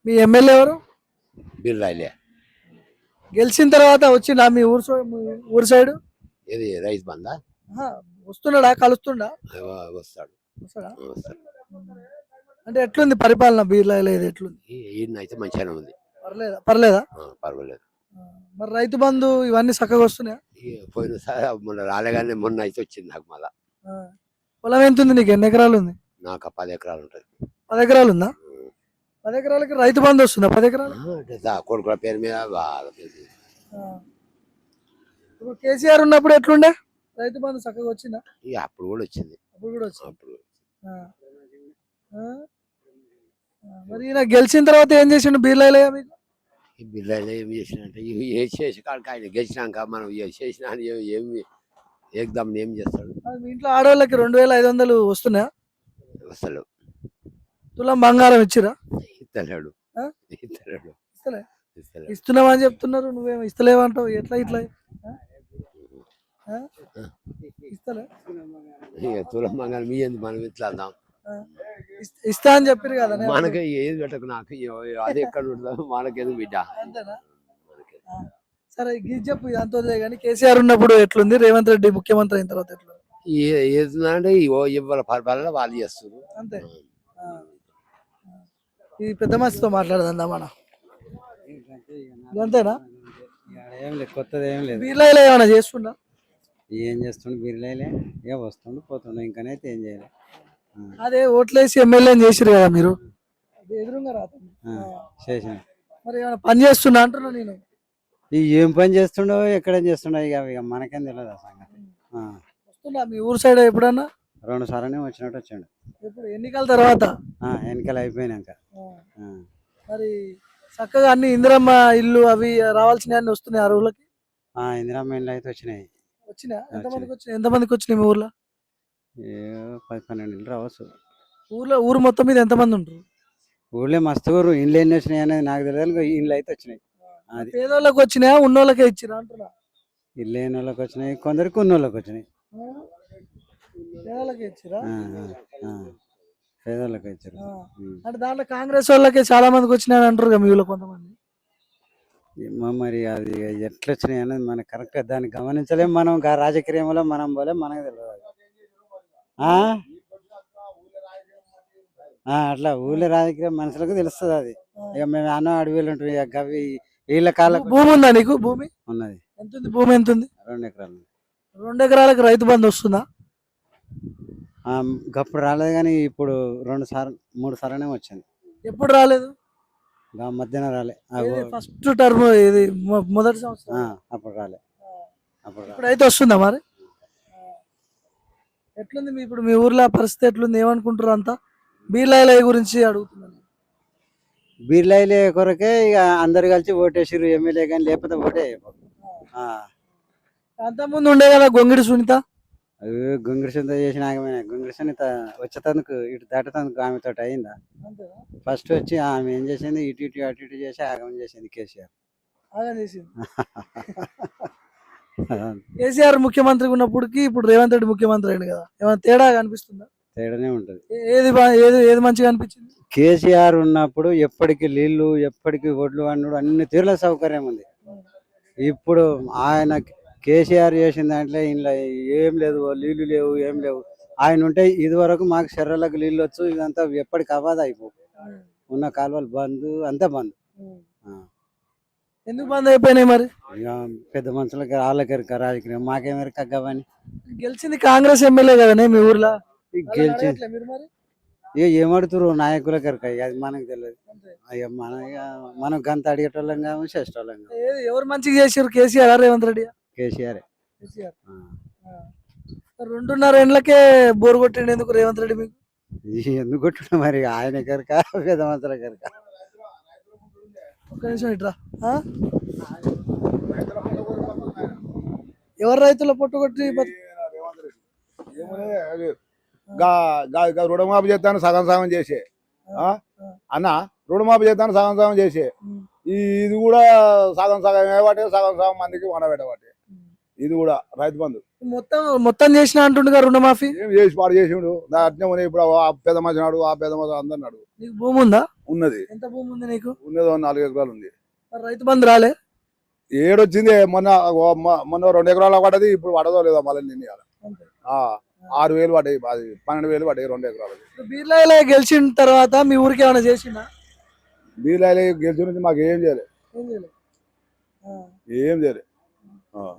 మీ MLA ఎవరు? బిర్రాయిలే. గెలిచిన తర్వాత వచ్చిందా మీ మీ ఊరు సైడ్? ఇది రైతు బందా వస్తున్నాడా, కలుస్తుండా? వస్తాడు. వస్తాడా? వస్తాడు. అంటే ఎట్లుంది పరిపాలన బీర్లాలో? ఎట్లుంది? ఈయనైతే మంచిగానే ఉంది. పర్లేదా? పర్లేదా? పర్వాలేదు. మరి రైతు బంధు ఇవన్నీ చక్కగా వస్తున్నాయా? పోయినసారి మొన్న రాలేగానే మొన్న అయితే వచ్చింది నాకు మళ్ళా. పొలం ఎంత ఉంది నీకు? ఎన్ని ఎకరాలు ఉంది? నాకు 10 ఎకరాలు ఉంటుంది. 10 ఎకరాలు ఉందా? 10 ఎకరాలకి రైతు బంధు వస్తుందా? 10 ఎకరాలు కొడుకుల పేరు మీద బాగా. ఇప్పుడు కేసీఆర్ ఉన్నప్పుడు ఎట్లుండే? రైతు బంధు చక్కగా వచ్చిందా? అప్పుడు కూడా వచ్చింది. అప్పుడు కూడా వచ్చింది. మరి ఈయన గెలిచిన తర్వాత ఏం చేసిండు బీర్లాలో మీకు? ఈ బిర్యానీ ఏం చేసినంటే ఏ చేసి కాడికి ఆయన గెలిచినాక మనం చేసిన ఏమి ఏకదమ్ ఏం చేస్తాడు. మీ ఇంట్లో ఆడవాళ్ళకి 2500 వస్తున్నాయా? అసలు తులం బంగారం ఇచ్చిరా? ఇస్తలేడు. ఇస్తున్నామని చెప్తున్నారు, నువ్వేమో ఇస్తలేవంటావు. ఎట్లా ఇట్లా ఇస్తలే? తులం బంగారం మీ ఎందుకు మనం ఇట్లా అందాం? ఇస్తా అని చెప్పారు కదా. మనకి ఏది పెట్టకు, నాకు అది ఎక్కడ ఉంటుందో మనకెందుకు బిడ్డ. అంతేనా? సరే ఇది చెప్పు, అంత కానీ కేసీఆర్ ఉన్నప్పుడు ఎట్లుంది, రేవంత్ రెడ్డి ముఖ్యమంత్రి అయిన తర్వాత ఎట్లుంది? ఏదంటే ఇవాళ పరిపాలన వాళ్ళు చేస్తారు అంతే. ఈ పెద్ద మనిషితో మాట్లాడదా మనం? అంతేనా? ఏం లేదు, కొత్తది ఏం లేదు. బీర్లాలో ఏమైనా చేస్తుండా? ఏం చేస్తుండే బీర్లాలే, ఏ వస్తుండే పోతుండే, ఇంకనైతే ఏం చేయలే. అదే ఓట్లేసి ఎమ్మెల్యేని చేసిరు కదా మీరు, ఎదురుగా చేసిన. మరి ఏమైనా పని చేస్తున్నా అంటున్నా నేను. ఏం పని చేస్తుండో ఎక్కడ చేస్తుండో ఇక మనకేం తెలియదు ఆ సంగతి. వస్తున్నా మీ ఊరు సైడ్ ఎప్పుడన్నా? 2 సార్లు వచ్చినట్టు వచ్చాడు. ఇప్పుడు ఎన్నికల తర్వాత? ఎన్నికలు అయిపోయినాక. మరి చక్కగా అన్ని ఇందిరమ్మ ఇల్లు అవి రావాల్సినవి అన్ని వస్తున్నాయి అరువులకి? ఇందిరమ్మ ఇల్లు అయితే వచ్చినాయి. ఎంతమందికి వచ్చినాయి మీ ఊర్లో? 10-12 ఇల్లు రావచ్చు. ఊరు మొత్తం మీద ఎంతమంది ఉంటారు? ఊళ్ళో మస్తు ఊరు. ఇండ్లు ఎన్ని వచ్చినాయి అనేది నాకు తెలియదు. ఇండ్లు అయితే వచ్చినాయి. పేదోళ్ళకి వచ్చినాయా, ఉన్నోళ్ళకే ఇచ్చిరా అంటున్నా? ఇల్లు లేని వాళ్ళకి వచ్చినాయి, కొందరికి ఉన్నోళ్ళకి వచ్చినాయి. పేదోళ్ళకి ఇచ్చిరా? పేదోళ్ళకి ఇచ్చారు. అంటే దాంట్లో కాంగ్రెస్ వాళ్ళకి చాలా మందికి వచ్చినాయి అంటారు కదా మీ ఊళ్ళో కొంతమంది. మరి అది ఎట్లా వచ్చినాయి అనేది మనకి కరెక్ట్గా దాన్ని గమనించలేము మనం. రాజకీయంలో మనం పోలే, మనకు తెలియదు. అట్లా ఊళ్ళో రాజకీయ మనుషులకు తెలుస్తుంది అది. ఇక మేము అన్న అడవిలు ఉంటుంది. ఇక వీళ్ళ కాళ్ళకు. భూమి ఉందా నీకు? భూమి ఉన్నది. ఎంత ఉంది? భూమి ఎంత ఉంది? 2 ఎకరాలు. 2 ఎకరాలకు రైతు బంధు వస్తుందా? గప్పుడు రాలేదు కానీ ఇప్పుడు 2 సార్లు 3 సార్లనే వచ్చింది. ఎప్పుడు రాలేదు? మధ్యాహ్నం రాలే. ఫస్ట్ టర్మ్ ఇది మొదటి సంవత్సరం అప్పుడు రాలే. ఇప్పుడు అయితే వస్తుందా? మరి ఎట్లుంది ఇప్పుడు మీ ఊర్లో పరిస్థితి ఎట్లుంది? ఏమనుకుంటారు అంతా? బీర్లాయిల గురించి అడుగుతున్నాను. బీర్లాయిలే కొరకే ఇక అందరు కలిసి ఓటేసారు ఎమ్మెల్యే, కానీ లేకపోతే ఓటే. అంతకుముందు ఉండే కదా గొంగిడి సునీత. గొంగిడి సునీత చేసిన ఆగమైన. గొంగిడి సునీత వచ్చేందుకు ఇటు దాటేందుకు ఆమెతో అయిందా? ఫస్ట్ వచ్చి ఆమె ఏం చేసింది, ఇటు అటు ఇటు చేసి ఆగమం చేసింది కేసీఆర్. కేసీఆర్ ముఖ్యమంత్రి ఉన్నప్పటికి ఇప్పుడు రేవంత్ రెడ్డి ముఖ్యమంత్రి అయింది కదా, ఏమైనా తేడా కనిపిస్తుందా? తేడానే ఉంటది. ఏది మంచిగా అనిపించింది? కేసీఆర్ ఉన్నప్పుడు ఎప్పటికీ నీళ్లు, ఎప్పటికీ ఒడ్లు అన్నుడు అన్ని తీరుల సౌకర్యం ఉంది. ఇప్పుడు ఆయన కేసీఆర్ చేసిన దాంట్లో ఇంట్లో ఏం లేదు, నీళ్లు లేవు, ఏం లేవు. ఆయన ఉంటే ఇది వరకు మాకు చెర్రలకు నీళ్ళు వచ్చు, ఇదంతా ఎప్పటికి అవ్వదు. అయిపో ఉన్న కాలువలు బంద్, అంతా బంద్. ఎందుకు బంద్ అయిపోయినాయి మరి? ఇక పెద్ద మనుషులకి వాళ్ళకెరక రాజకీయం, మాకేమెరక గవని. గెలిచింది కాంగ్రెస్ ఎమ్మెల్యే కదనే మీ ఊర్లో? గెలిచి ఇక ఏమడుతురు నాయకులకి ఎరక, అది మనకు తెలియదు. అయ్యా మనం గంత అడిగేటోళ్ళం కాము, చేసేటోళ్ళం కాము. ఎవరు మంచిగా చేసారు, కేసీఆర్ రేవంత్ రెడ్డి? కేసీఆర్. 2.5 ఏళ్ళకే బోరు కొట్టిండు ఎందుకు రేవంత్ రెడ్డి మీకు? ఎందుకు కొట్టిన మరి? ఆయన కనుక పెద్ద మంత్రుల కనుక. ఒక్క నిమిషం ఇట్రా. ఎవరు రైతుల పొట్టు కొట్టి? రుణమాఫీ చేస్తాను సగం సగం చేసే అన్న, రుణమాఫీ చేస్తాను సగం సగం చేసే. ఇది కూడా సగం సగం ఏవాటే, సగం సగం మందికి వనబెట్టబట్టే. ఇది కూడా రైతు బంధు మొత్తం చేసిన అంటుండగా రుణమాఫీ ఏం చేసి పాడు చేసిండు. అట్నే ఇప్పుడు పెద్ద మనిషి నాడు, ఆ పెద్ద మనిషి అందరు నాడు. నీకు భూమి ఉందా? ఉన్నది ఎంత భూమి ఉంది నీకు? ఉన్నది 4 ఎకరాలు ఉంది. మరి రైతు బంధు రాలే? ఏడొచ్చింది మొన్న మొన్న 2 ఎకరాలు పడ్డది, ఇప్పుడు పడదో లేదో మళ్ళీ నిన్న అంతే. 6,000 పడ్డాయి, అది 12,000 పడ్డాయి 2 ఎకరాలు. ఇప్పుడు బీర్లాయిలే గెలిచిన తర్వాత మీ ఊరికి ఏమైనా చేసిందా? బీలాయిలు గెలిచి నుంచి మాకు ఏం చేయలేదు, ఏం చేయలేదు. ఏం చేయలేదు.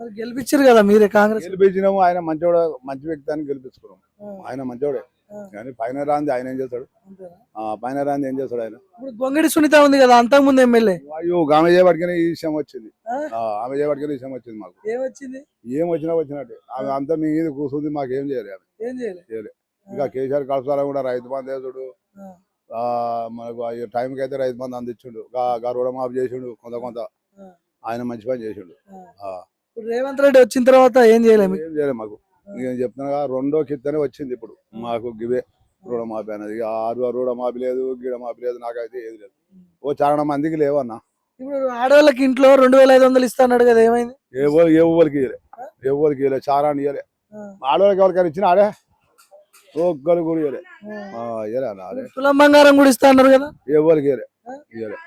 మరి గెలిపించారు కదా మీరే కాంగ్రెస్. గెలిపించినాము, ఆయన మంచోడు, మంచి వ్యక్తి అని గెలిపించుకున్నాము. ఆ, ఆయన మంచోడే, ఆ, కానీ పైన రాంది ఆయన ఏం చేస్తాడు? అంతేనా? పైన రాంది ఏం చేస్తాడు ఆయన? ఇప్పుడు గొంగడి సునీత ఉంది కదా అంతకుముందు ఎమ్మెల్యే. అయ్యో ఆమె చేయబడికనే ఈ విషయం వచ్చింది. ఆ? ఆమె చేయబడికనే ఈ విషయం వచ్చింది మాకు. ఏమొచ్చింది? ఏం వచ్చినా వచ్చినట్టు ఆమె అంతా మీ మీద కూర్చుంది, మాకు ఏం చేయలేదు. ఏం చేయలేదు. చేయలేదు. ఇంకా కేసీఆర్ కలుపుతారా కూడా రైతు బంధు వేసుడు, ఆ, మనకు టైంకి అయితే రైతు బంధు అందించుండు, రుణమాఫీ చేసిండు కొంత ఆ, ఆయన మంచి పని చేసిండు. ఆ. ఇప్పుడు రేవంత్ రెడ్డి వచ్చిన తర్వాత ఏం చేయలేము. ఏం చేయలేదు మాకు. నేను చెప్తున్నా రెండో కిత్తనే వచ్చింది ఇప్పుడు మాకు గివే రుణమాఫీ అనేది. రుణమాఫీ లేదు, గిడమాఫీ లేదు, నాకైతే ఏది లేదు. చాలా మందికి లేవన్నా. ఇప్పుడు ఆడవాళ్ళకి ఇంట్లో 2,500 ఇస్తా అన్నాడు కదా, ఏమైంది? ఎవరికి ఇవ్వలే, చాలా ఇవ్వలే. ఆడవాళ్ళకి ఎవరికైనా ఇచ్చిన ఆడే ఒక్కరు కూడా ఇవ్వలే. ఇవ్వలే అన్న, అదే తులం బంగారం కూడా ఇస్తా అన్నారు కదా, ఎవరికి ఇవ్వలే.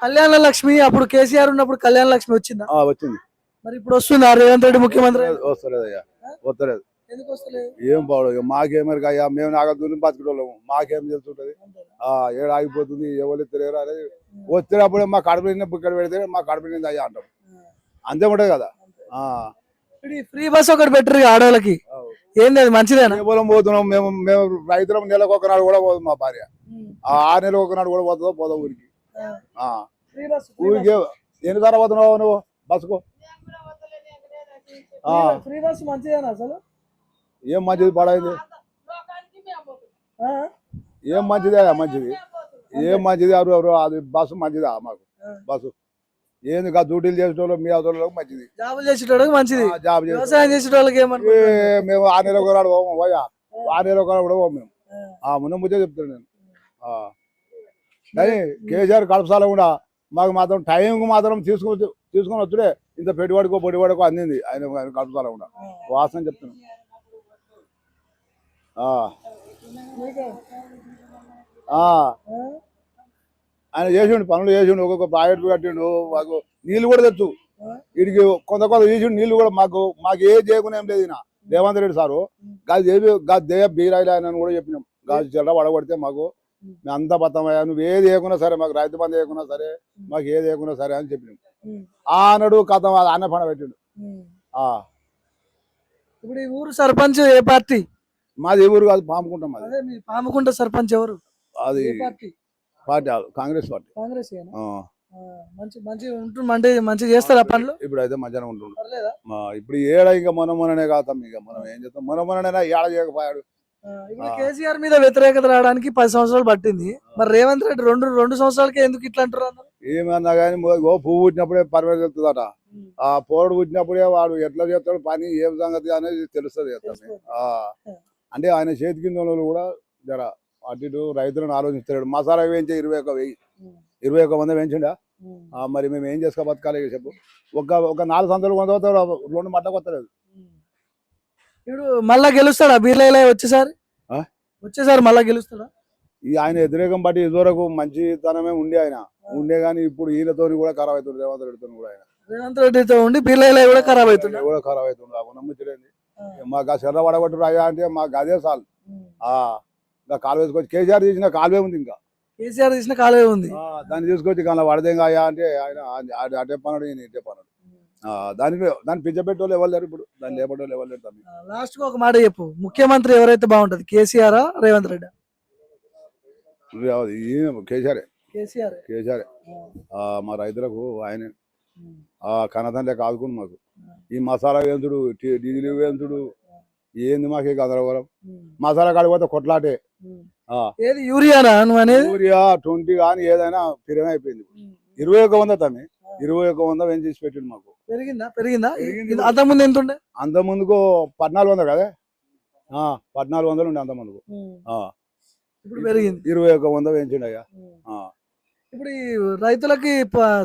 కళ్యాణ లక్ష్మి అప్పుడు కేసీఆర్ ఉన్నప్పుడు కళ్యాణ లక్ష్మి వచ్చిందా? వచ్చింది. మరి ఇప్పుడు వస్తుందా రేవంత్ రెడ్డి ముఖ్యమంత్రి? వస్తలేదయ్యా, వస్తలేదు. ఎందుకు వస్తలేదు? ఏం బాడు మాకేమరికి అయ్యా, మేము నాగదూరి బతుకుటోళ్ళము, మాకేం తెలుసుంటది? ఏడు ఆగిపోతుంది, ఎవరు తెలియరు అనేది. వచ్చేటప్పుడే మా కడుపు నిండా బుక్కడ పెడితే మా కడుపు నిండా అయ్యా అంటాం, అంతే ఉంటది కదా. ఇప్పుడు ఈ ఫ్రీ బస్ ఒకటి పెట్టరు ఆడవాళ్ళకి, ఏంది అది మంచిదేనా? కేవలం పోతున్నాం మేము, రైతులం నెలకు ఒకనాడు కూడా పోదు మా భార్య. 6 నెలలకు ఒకనాడు కూడా పోదా ఊరికి. ఊరికి ఎన్నిసార్లు పోతున్నావు నువ్వు బస్సుకు? ఫ్రీ బస్ మంచిదేనా అసలు? ఏం మంచిది పడైంది? ఏం మంచిదే మంచిది, ఏం మంచిది? అది బస్సు మంచిదా మాకు? బస్సు ఏంది డ్యూటీలు చేసేటోళ్ళు మీ అవతలకు మంచిది, జాబులు చేసేటోళ్ళకి మంచిది, జాబ్ వ్యవసాయం చేసేటోళ్ళకి ఏమన్నా? మేము 6 నెలలకు ఒకనాడు పోము పోయా, 6 నెలలకు ఒకనాడు కూడా పోము మేము. ముందు ముచ్చే చెప్తాను నేను. కానీ కేసీఆర్ కడపసాల కూడా మాకు మాత్రం టైంకు మాత్రం తీసుకొని వచ్చుడే ఇంత పెట్టుబడికో పొడివాడికో అందింది ఆయన కడపసాల కూడా. వాసన చెప్తున్నాను. ఆయన చేసిండు, పనులు చేసిండు, ఒక్కొక్క ప్రాజెక్టు కట్టిండు, మాకు నీళ్ళు కూడా తెచ్చు వీడికి కొంత తీసిండు నీళ్ళు కూడా. మాకు ఏ చేయకుండా ఏం లేదు ఈయన రేవంత్ రెడ్డి సారు. దేవ బీరాయిలు ఆయన కూడా చెప్పినాం, గాజు చెల్ల పడగొడితే మాకు మేము అంతా బతమయ్యా, నువ్వు ఏది వేయకున్నా సరే, మాకు రైతు బంధు వేయకున్నా సరే, మాకు ఏది వేయకున్నా సరే అని చెప్పినాం. ఆనాడు కథ అన్న పండ పెట్టిండు. ఇప్పుడు ఈ ఊరు సర్పంచ్ ఏ పార్టీ? మాది ఏ ఊరు కాదు, పాముకుంటాం. మాది అదే మీ పాముకుంట సర్పంచ్ ఎవరు? అది ఏ party? Party Congress party. Congress మంచి చేస్తారా పనులు? ఇప్పుడు అయితే మధ్యాహ్నం ఉంటుండు. పర్లేదా? ఇప్పుడు ఏడ ఇంకా మొన్ననే కాతాం, ఇక మనం ఏం చేస్తాం? మొన్ననే ఏడ చేయకపోయాడు. ఇప్పుడు కేసీఆర్ మీద వ్యతిరేకత రావడానికి 10 సంవత్సరాలు పట్టింది. మరి రేవంత్ రెడ్డి రెండు సంవత్సరాలకే ఎందుకు ఇట్లా అంటారు అన్నారు? ఏమన్నా కానీ పువ్వు పుట్టినప్పుడే పర్వేజ్ వెళ్తుందట. ఆ పోడు పుట్టినప్పుడే వాడు ఎట్లా చేస్తాడు పని, ఏం సంగతి అనేది తెలుస్తుంది. అంటే ఆయన చేతి కింద వాళ్ళు కూడా జర అటు ఇటు రైతులను ఆలోచిస్తాడు. మసాలా వేయించే 21 మంది వేయించిండా, మరి మేము ఏం చేసుకో బతకాలి చెప్పు? ఒక 4 సంతలు కొంత 2 మట్ట కొత్తలేదు. ఇప్పుడు మళ్ళా గెలుస్తాడా బీర్లైలా వచ్చేసారి మళ్ళా గెలుస్తాడా? ఆయన వ్యతిరేకం బట్టి ఇదివరకు మంచితనమే ఉండే కానీ ఇప్పుడు ఈయనతో కూడా ఖరాబ్ అవుతుంది. రేవంత్ రెడ్డితో ఉండి బీర్లైలా కూడా ఖరాబ్ అవుతుంది. నమ్ముచ్చలేదు. మాకు ఆ చెర్ర పడగొట్టు రాయా అంటే మాకు అదే చాలు. ఇంకా కాలువ వేసుకొచ్చి కేసీఆర్ తీసిన కాలువే ఉంది, ఇంకా కేసీఆర్ తీసిన కాలువే ఉంది, దాన్ని తీసుకొచ్చి కానీ వడదేంగా అయ్యా అంటే ఆయన అటే పనుడు ఈయన ఇటే పనుడు. దాన్ని పిచ్చబెట్టోళ్ళు ఎవరు లేరు, ఇప్పుడు దాన్ని లేపటోళ్ళు ఎవరు లేరు. లాస్ట్ కు ఒక మాట చెప్పు, ముఖ్యమంత్రి ఎవరైతే బాగుంటది, కేసీఆర్ రేవంత్ రెడ్డి? కేసీఆర్. మా రైతులకు ఆయన కనతంటే కాదుకుని మాకు ఈ మసాలా వేంచుడు, డీజిల్ వేంచుడు, ఏంది మాకు గందరగోళం. మసాలా కాడిపోతే కొట్లాటే. యూరియా 20 కానీ ఏదైనా పిరమే అయిపోయింది. 2100 తమ్మి 2100 ఏం చేసి పెట్టిండు మాకు. పెరిగిందా? అంతకుముందు ఎంత ఉండే? అంతకుముందుకు 1400 కదా, 1400 ఉండే అంతకుముందుకు. ఇప్పుడు పెరిగింది, 2100 పెంచిండు అయ్యా. ఇప్పుడు ఈ రైతులకి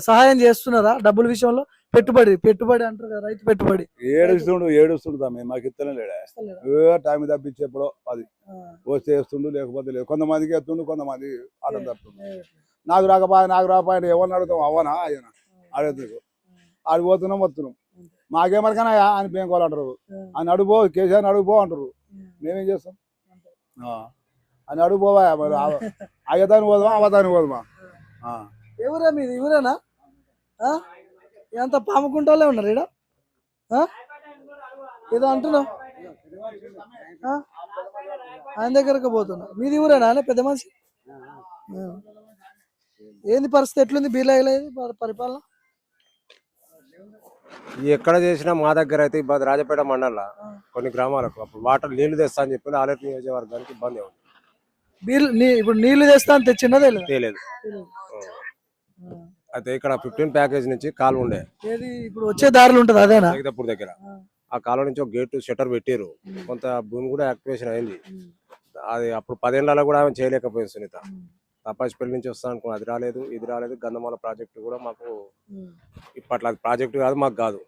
సహాయం చేస్తున్నారా డబ్బుల విషయంలో? పెట్టుబడి అంటారు కదా, రైతు పెట్టుబడి ఏడుస్తుండు తమ్మి మాకు ఇత్తనే లేడా టైం తప్పించేప్పుడో అది వస్తే వేస్తుండు లేకపోతే లేదు. కొంతమందికి ఎత్తుండు కొంతమంది ఆటం తప్పుతుండు. నాకు రాకపోయినా ఎవరిని అడుగుతాం అవ్వనా అయ్యనా అడుగుతాడు ఆడి పోతున్నాం వస్తున్నాం మాకేమరికైనా అని పేంకోవాలి అంటారు. అని అడుగుపో కేసీఆర్ అడుగుపో అంటారు. మేమేం చేస్తాం అని అడుగుపోవా మరి అయ్యదాని పోదామా అవదాని పోదామా. ఎవరా మీది ఎవరేనా ఎంత పాముకుంటాలే ఉన్నారు ఈడ ఏదో అంటున్నావు ఆయన దగ్గరకు పోతున్నా. మీది ఊరేనా పెద్ద మనిషి? ఏంది పరిస్థితి ఎట్లుంది బీలాగలేదు పరిపాలన? ఎక్కడ చేసినా మా దగ్గర అయితే ఇబ్బంది. రాజపేట మండలంలో కొన్ని గ్రామాలకు అప్పుడు వాటర్ నీళ్లు తెస్తా అని చెప్పి ఆలేరు నియోజకవర్గానికి ఇబ్బంది ఉంది. ఇప్పుడు నీళ్లు తెస్తా అని తెచ్చినదే తెలియదు. అయితే ఇక్కడ 15 ప్యాకేజ్ నుంచి కాలువ ఉండే ఏది ఇప్పుడు వచ్చే దారులు ఉంటుంది అదేనా? జగదపూర్ దగ్గర ఆ కాలువ నుంచి ఒక గేటు షట్టర్ పెట్టారు. కొంత భూమి కూడా యాక్టివేషన్ అయింది. అది అప్పుడు 10 ఏళ్లలో కూడా ఆమె చేయలేకపోయింది సునీత. తపాసిపల్లి నుంచి వస్తా అనుకున్నా, అది రాలేదు ఇది రాలేదు. గంధమాల ప్రాజెక్టు కూడా మాకు ఇప్పట్లో అది ప్రాజెక్టు కాదు మాకు కాదు.